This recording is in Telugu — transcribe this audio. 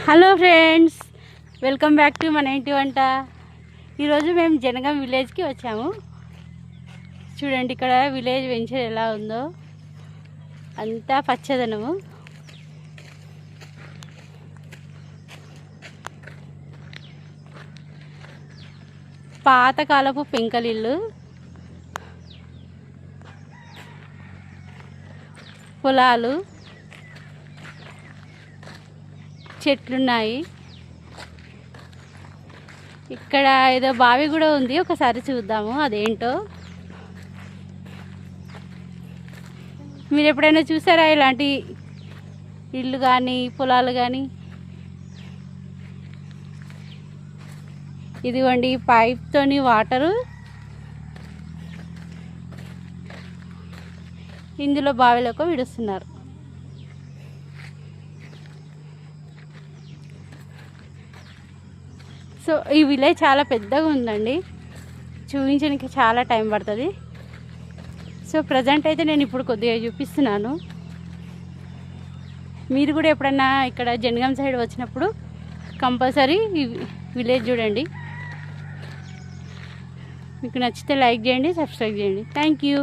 Hello friends, welcome back to మన ఇంటి వంట. ఈరోజు మేము జనగాం విలేజ్కి వచ్చాము. చూడండి ఇక్కడ విలేజ్ వెంచర్ ఎలా ఉందో, అంతా పచ్చదనము. పాతకాలపు పెంకలిల్లు, పొలాలు, చెట్లున్నాయి. ఇక్కడ ఏదో బావి కూడా ఉంది, ఒకసారి చూద్దాము అదేంటో. మీరు ఎప్పుడైనా చూసారా ఇలాంటి ఇల్లు కానీ పొలాలు కానీ? ఇదిగోండి పైప్తోని వాటరు ఇందులో బావిలోకి విడుస్తున్నారు. సో ఈ విలేజ్ చాలా పెద్దగా ఉందండి, చూపించడానికి చాలా టైం పడుతుంది. సో ప్రజెంట్ అయితే నేను ఇప్పుడు కొద్దిగా చూపిస్తున్నాను. మీరు కూడా ఎప్పుడన్నా ఇక్కడ జనగాం సైడ్ వచ్చినప్పుడు కంపల్సరీ ఈ విలేజ్ చూడండి. మీకు నచ్చితే లైక్ చేయండి, సబ్స్క్రైబ్ చేయండి. Thank you.